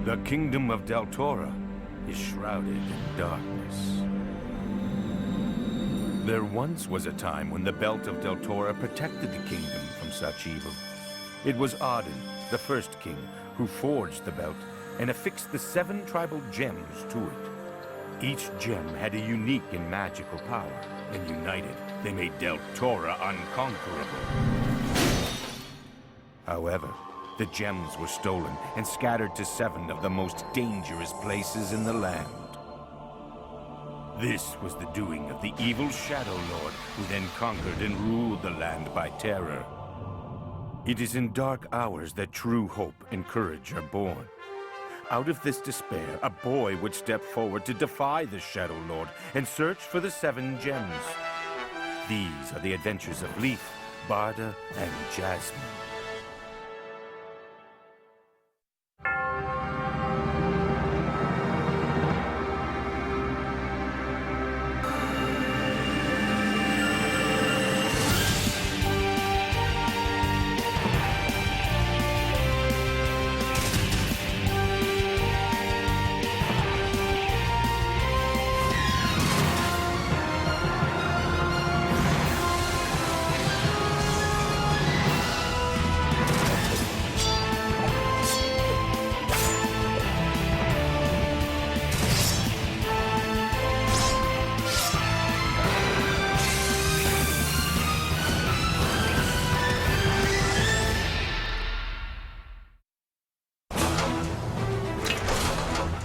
The kingdom of Deltora is shrouded in darkness. There once was a time when the belt of Deltora protected the kingdom from such evil. It was Arden, the first king, who forged the belt and affixed the 7 tribal gems to it. Each gem had a unique and magical power, and united, they made Deltora unconquerable. However, the gems were stolen and scattered to 7 of the most dangerous places in the land. This was the doing of the evil Shadow Lord, who then conquered and ruled the land by terror. It is in dark hours that true hope and courage are born. Out of this despair, a boy would step forward to defy the Shadow Lord and search for the 7 gems. These are the adventures of Leaf, Barda, and Jasmine.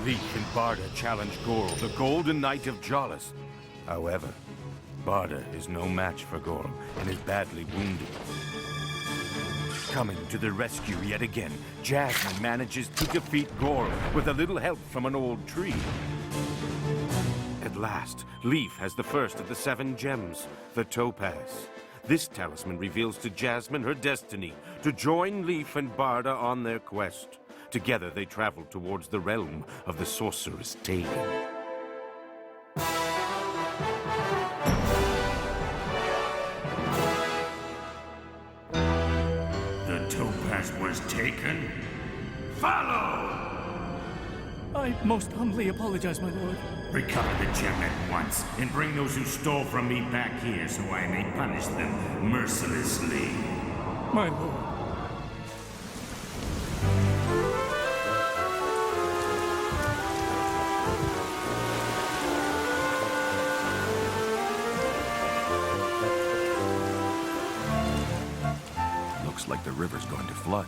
Leaf and Barda challenge Goro, the Golden Knight of Jollis. However, Barda is no match for Goro and is badly wounded. Coming to the rescue yet again, Jasmine manages to defeat Goro with a little help from an old tree. At last, Leaf has the first of the 7 gems, the Topaz. This talisman reveals to Jasmine her destiny to join Leaf and Barda on their quest. Together they travel towards the realm of the sorceress Tegan. The topaz was taken? Follow! I most humbly apologize, my lord. Recover the gem at once, and bring those who stole from me back here so I may punish them mercilessly. My lord. Looks like the river's going to flood.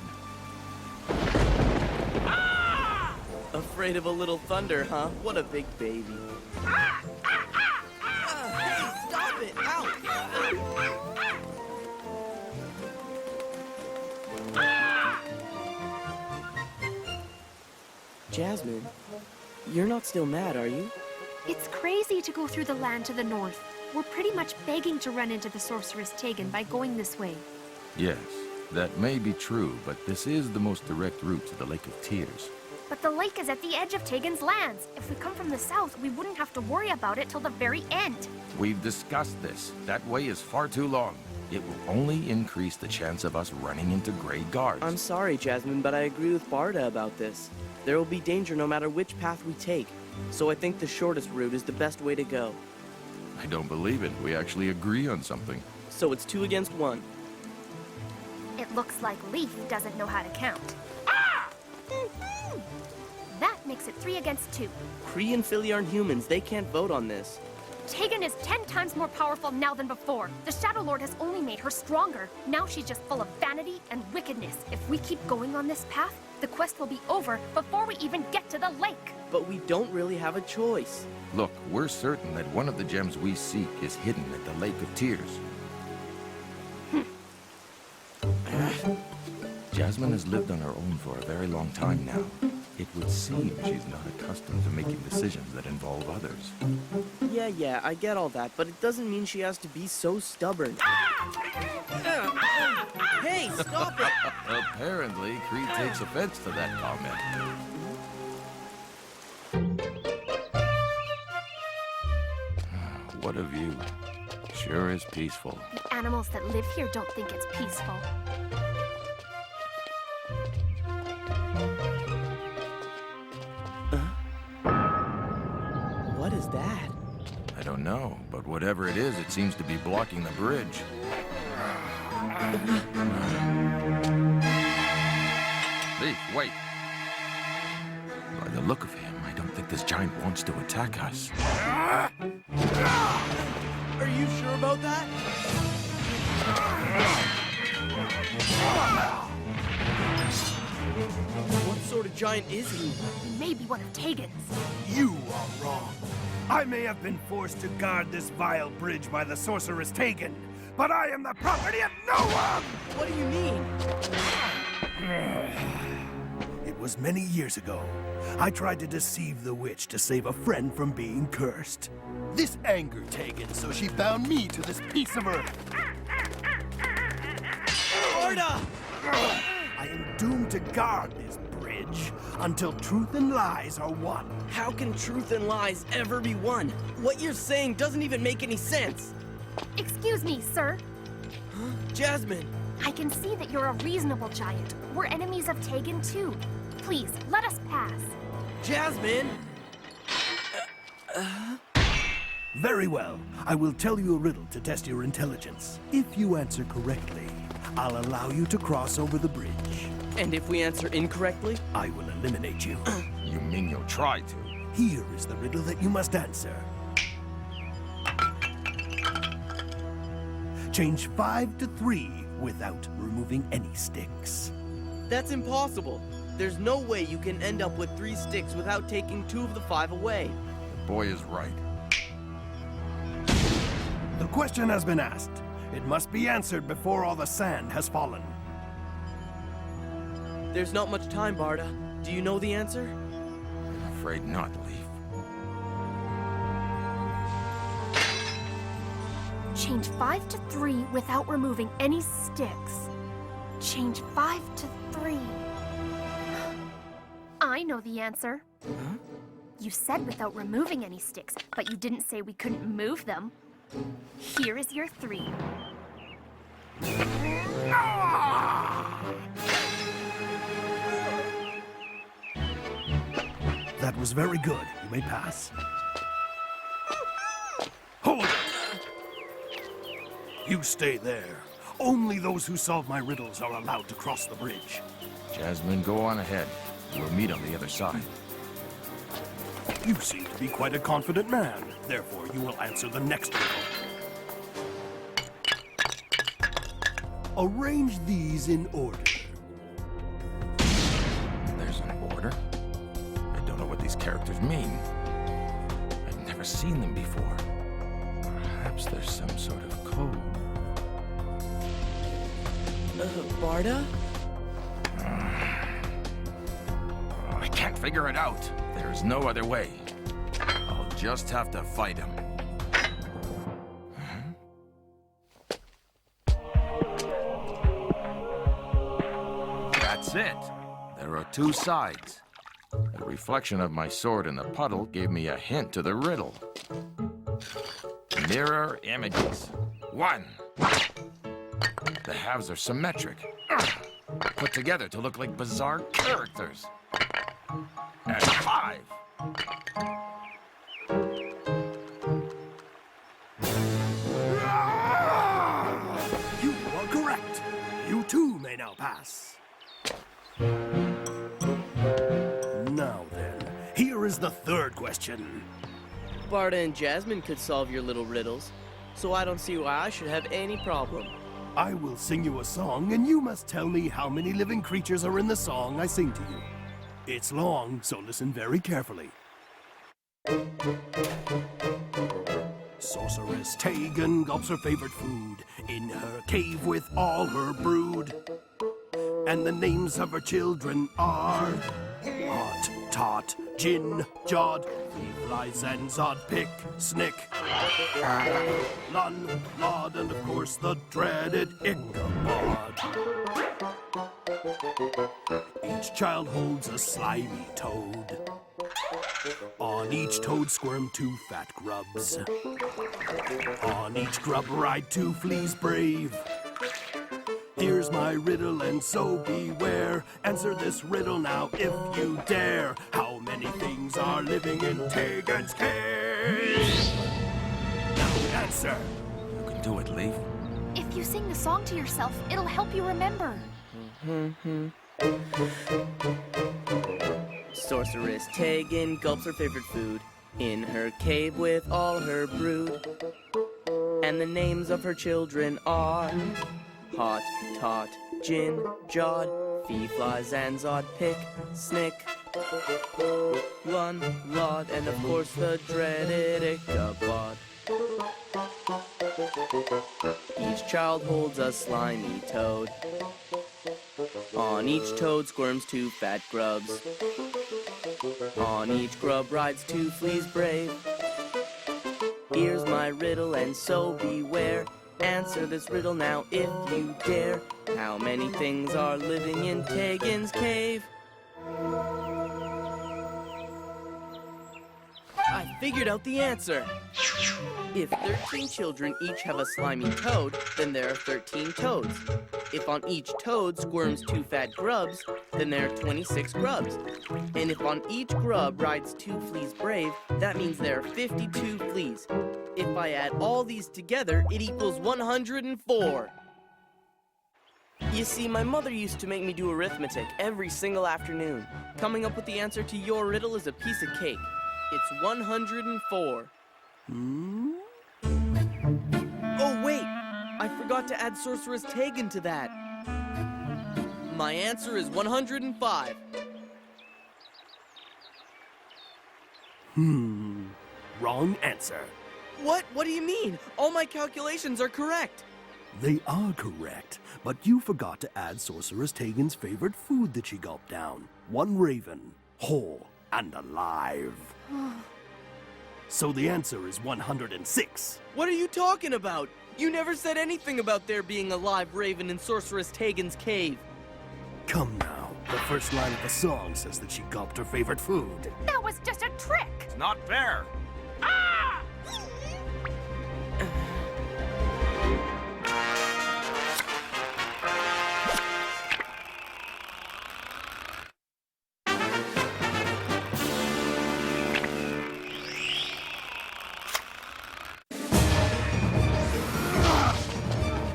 Afraid of a little thunder, huh? What a big baby. Hey, stop it! Ow! Jasmine, you're not still mad, are you? It's crazy to go through the land to the north. We're pretty much begging to run into the sorceress Tegan by going this way. Yes, that may be true, but this is the most direct route to the Lake of Tears. But the lake is at the edge of Tegan's lands. If we come from the south, we wouldn't have to worry about it till the very end. We've discussed this. That way is far too long. It will only increase the chance of us running into Grey Guards. I'm sorry, Jasmine, but I agree with Barda about this. There will be danger no matter which path we take, so I think the shortest route is the best way to go. I don't believe it. We actually agree on something. So it's 2 against 1. It looks like Leaf doesn't know how to count. That makes it 3 against 2. Kree and Philly aren't humans. They can't vote on this. Tegan is 10 times more powerful now than before. The Shadow Lord has only made her stronger. Now she's just full of vanity and wickedness. If we keep going on this path, the quest will be over before we even get to the lake. But we don't really have a choice. Look, we're certain that one of the gems we seek is hidden at the Lake of Tears. Jasmine has lived on her own for a very long time now. It would seem she's not accustomed to making decisions that involve others. Yeah, I get all that, but it doesn't mean she has to be so stubborn. Hey, stop it! Apparently, Creed takes offense to that comment. What a view. Sure is peaceful. The animals that live here don't think it's peaceful. don't know, but whatever it is, it seems to be blocking the bridge. Leaf, wait. By the look of him, I don't think this giant wants to attack us. Are you sure about that? What sort of giant is he? He may be one of Tegan's. You are wrong. I may have been forced to guard this vile bridge by the sorceress Tegan, but I am the property of no one! What do you mean? It was many years ago. I tried to deceive the witch to save a friend from being cursed. This angered Tegan, so she bound me to this piece of earth. Barda! I am doomed to guard this bridge until truth and lies are one. How can truth and lies ever be one? What you're saying doesn't even make any sense. Excuse me, sir. Jasmine! I can see that you're a reasonable giant. We're enemies of Tegan, too. Please, let us pass. Jasmine! Very well. I will tell you a riddle to test your intelligence. If you answer correctly, I'll allow you to cross over the bridge. And if we answer incorrectly? I will eliminate you. You mean you'll try to? Here is the riddle that you must answer. Change 5 to 3 without removing any sticks. That's impossible. There's no way you can end up with 3 sticks without taking 2 of the 5 away. The boy is right. The question has been asked. It must be answered before all the sand has fallen. There's not much time, Barda. Do you know the answer? I'm afraid not, Leaf. Change 5 to 3 without removing any sticks. Change 5 to 3. I know the answer. Huh? You said without removing any sticks, but you didn't say we couldn't move them. Here is your 3. That was very good. You may pass. Hold it! You stay there. Only those who solve my riddles are allowed to cross the bridge. Jasmine, go on ahead. We'll meet on the other side. You seem to be quite a confident man. Therefore, you will answer the next riddle. Arrange these in order. There's an order? I don't know what these characters mean. I've never seen them before. Perhaps there's some sort of code. Barda? I can't figure it out. There's no other way. I'll just have to fight him. That's it. There are 2 sides. The reflection of my sword in the puddle gave me a hint to the riddle. Mirror images. 1. The halves are symmetric. Put together to look like bizarre characters. And 5. You are correct. You too may now pass. Now then, here is the 3rd question. Barda and Jasmine could solve your little riddles, so I don't see why I should have any problem. I will sing you a song, and you must tell me how many living creatures are in the song I sing to you. It's long, so listen very carefully. Sorceress Tegan gulps her favorite food in her cave with all her brood. And the names of her children are Hot, Tot, Gin, Jod, Flies and Zod, Pick, Snick, Lun, Lod, and of course the dreaded Ichabod. Each child holds a slimy toad. On each toad squirm 2 fat grubs. On each grub ride 2 fleas brave. Here's my riddle, and so beware. Answer this riddle now if you dare. How many things are living in Tegan's cave? answer. You can do it, Leaf. If you sing the song to yourself, it'll help you remember. Sorceress Tegan gulps her favorite food in her cave with all her brood. And the names of her children are Hot, Tot, Gin, Jod, Fee-Fly, Zanzod, Pick, Snick, Lun, Lod, and of course the dreaded Ichabod. Each child holds a slimy toad. On each toad squirms 2 fat grubs. On each grub rides 2 fleas brave. Here's my riddle, and so beware. Answer this riddle now if you dare. How many things are living in Tegan's cave? I figured out the answer. If 13 children each have a slimy toad, then there are 13 toads. If on each toad squirms 2 fat grubs, then there are 26 grubs. And if on each grub rides 2 fleas brave, that means there are 52 fleas. If I add all these together, it equals 104. You see, my mother used to make me do arithmetic every single afternoon. Coming up with the answer to your riddle is a piece of cake. It's 104. Oh, wait! I forgot to add Sorceress Tegan to that. My answer is 105. Wrong answer. What? What do you mean? All my calculations are correct. They are correct, but you forgot to add Sorceress Tegan's favorite food that she gulped down. 1 raven, whole and alive. So the answer is 106. What are you talking about? You never said anything about there being a live raven in Sorceress Tegan's cave. Come now, the first line of the song says that she gulped her favorite food. That was just a trick! It's not fair.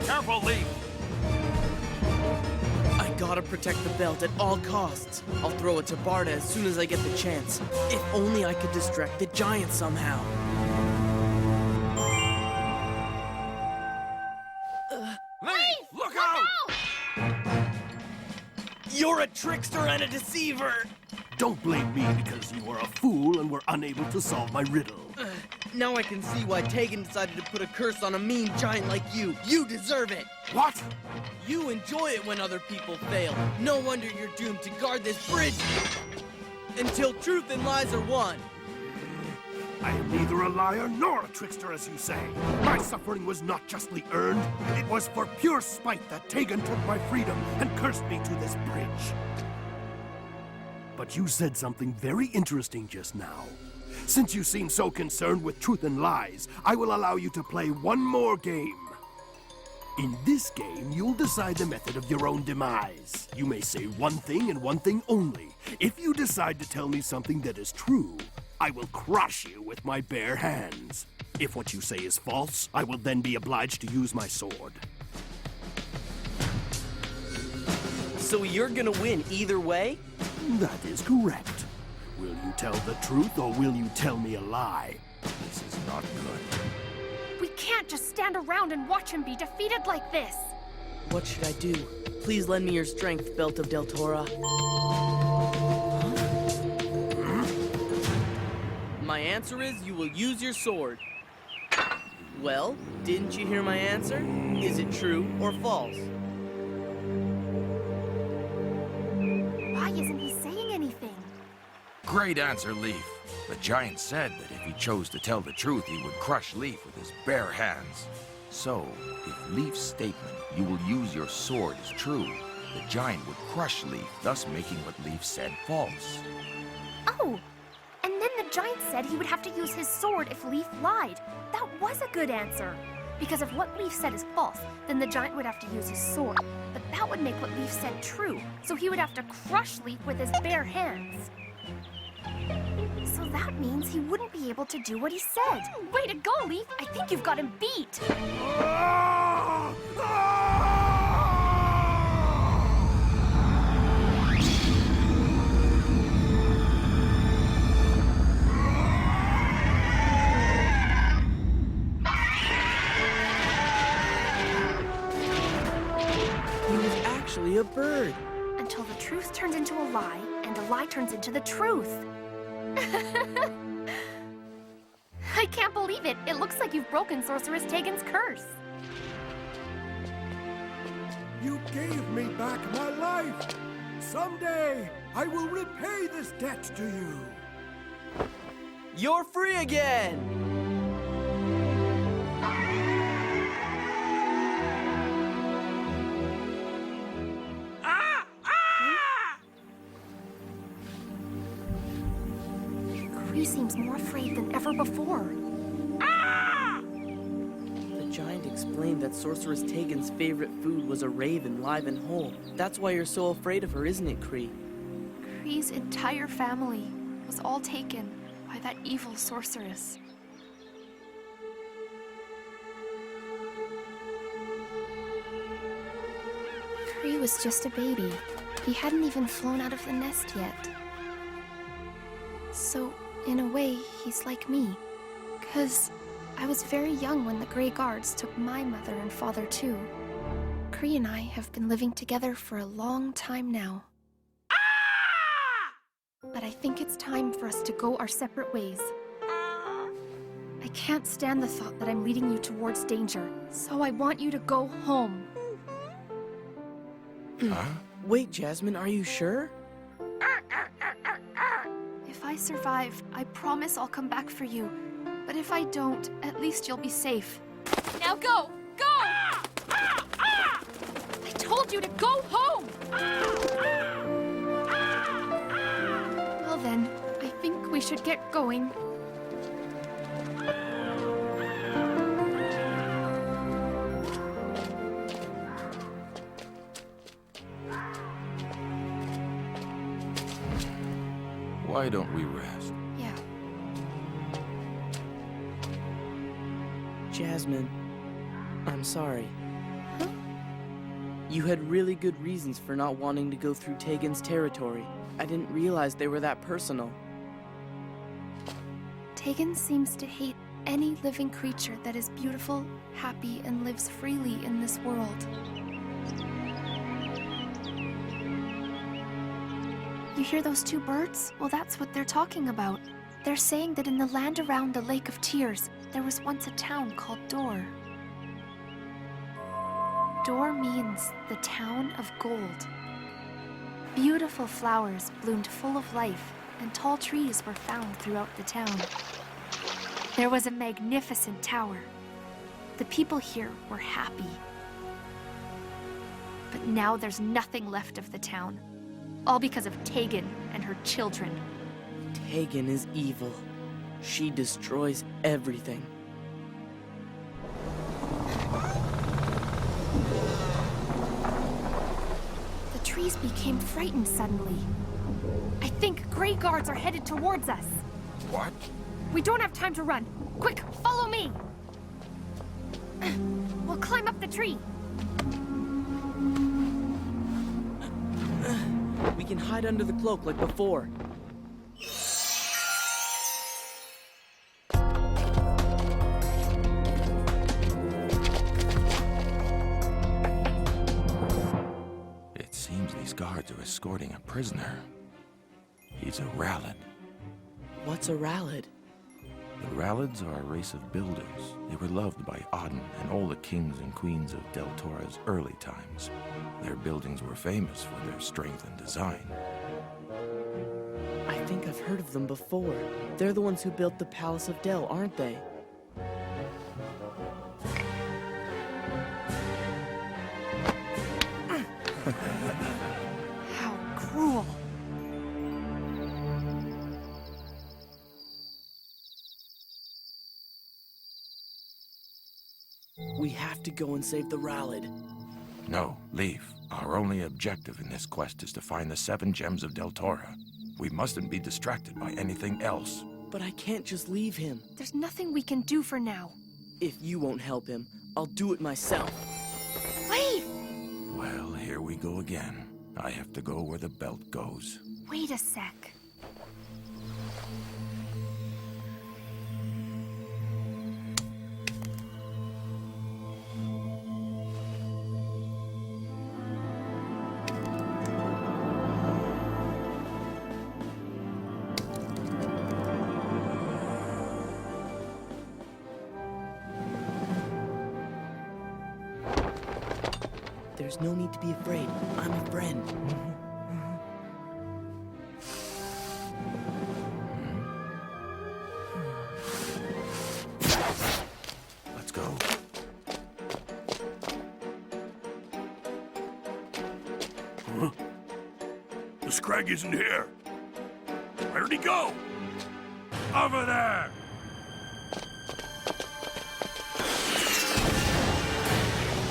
Careful, Leaf! I gotta protect the belt at all costs. I'll throw it to Barda as soon as I get the chance. If only I could distract the giant somehow. Leaf, look out! You're a trickster and a deceiver! Don't blame me because you were a fool and were unable to solve my riddle. Now I can see why Tegan decided to put a curse on a mean giant like you. You deserve it! What? You enjoy it when other people fail. No wonder you're doomed to guard this bridge until truth and lies are one. I am neither a liar nor a trickster, as you say. My suffering was not justly earned. It was for pure spite that Tegan took my freedom and cursed me to this bridge. But you said something very interesting just now. Since you seem so concerned with truth and lies, I will allow you to play one more game. In this game, you'll decide the method of your own demise. You may say one thing and one thing only. If you decide to tell me something that is true, I will crush you with my bare hands. If what you say is false, I will then be obliged to use my sword. So you're gonna win either way? That is correct. Will you tell the truth or will you tell me a lie? This is not good. We can't just stand around and watch him be defeated like this. What should I do? Please lend me your strength, Belt of Deltora. My answer is you will use your sword. Well, didn't you hear my answer? Is it true or false? Why isn't he saying anything? Great answer, Leaf. The giant said that if he chose to tell the truth, he would crush Leaf with his bare hands. So, if Leaf's statement, "you will use your sword," is true, the giant would crush Leaf, thus making what Leaf said false. Oh, and then the giant said he would have to use his sword if Leaf lied. That was a good answer. Because if what Leaf said is false, then the giant would have to use his sword. But that would make what Leaf said true, so he would have to crush Leaf with his bare hands. So that means he wouldn't be able to do what he said. Way to go, Leaf! I think you've got him beat! He was actually a bird. Until the truth turns into a lie, and a lie turns into the truth. I can't believe it. It looks like you've broken Sorceress Tegan's curse. You gave me back my life. Someday, I will repay this debt to you. You're free again! He seems more afraid than ever before. The giant explained that Sorceress Tegan's favorite food was a raven live and whole. That's why you're so afraid of her, isn't it, Kree? Kree's entire family was all taken by that evil sorceress. Kree was just a baby. He hadn't even flown out of the nest yet. So, in a way, he's like me. 'Cause I was very young when the Grey Guards took my mother and father too. Kree and I have been living together for a long time now. But I think it's time for us to go our separate ways. I can't stand the thought that I'm leading you towards danger, so I want you to go home. Huh? Wait, Jasmine, are you sure? If I survive, I promise I'll come back for you. But if I don't, at least you'll be safe. Now go! Go! I told you to go home! Well then, I think we should get going. Why don't we rest? Yeah. Jasmine, I'm sorry. Huh? You had really good reasons for not wanting to go through Tegan's territory. I didn't realize they were that personal. Tegan seems to hate any living creature that is beautiful, happy, and lives freely in this world. You hear those two birds? Well, that's what they're talking about. They're saying that in the land around the Lake of Tears, there was once a town called Dor. Dor means the town of gold. Beautiful flowers bloomed full of life, and tall trees were found throughout the town. There was a magnificent tower. The people here were happy. But now there's nothing left of the town. All because of Tegan and her children. Tegan is evil. She destroys everything. The trees became frightened suddenly. I think Grey Guards are headed towards us. What? We don't have time to run. Quick, follow me! We'll climb up the tree. We can hide under the cloak like before. It seems these guards are escorting a prisoner. He's a Rallad. What's a Rallad? The Rallids are a race of builders. They were loved by Auden and all the kings and queens of Deltora's early times. Their buildings were famous for their strength and design. I think I've heard of them before. They're the ones who built the Palace of Del, aren't they? How cruel. We have to go and save the Rallad. No, leave. Our only objective in this quest is to find the 7 gems of Deltora. We mustn't be distracted by anything else. But I can't just leave him. There's nothing we can do for now. If you won't help him, I'll do it myself. Leave! Well, here we go again. I have to go where the belt goes. Wait a sec. There's no need to be afraid. I'm a friend. Let's go. Huh? The Scrag isn't here. Where'd he go? Over there!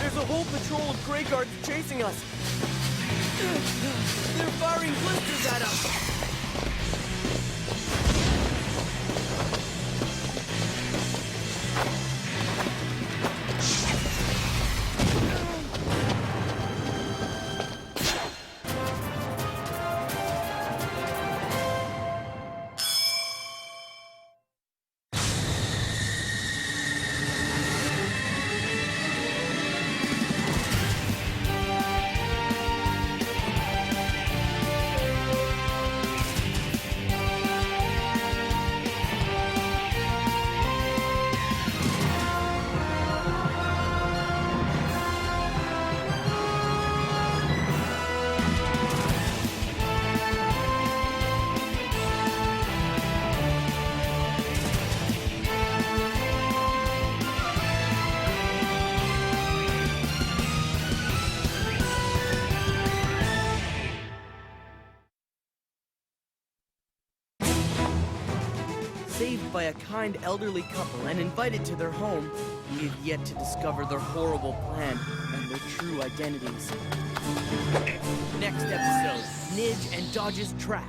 There's a whole patrol of Grey Guards chasing us. They're firing blisters at us. Saved by a kind elderly couple and invited to their home, we have yet to discover their horrible plan and their true identities. Next episode, Nidge and Dodge's Trap.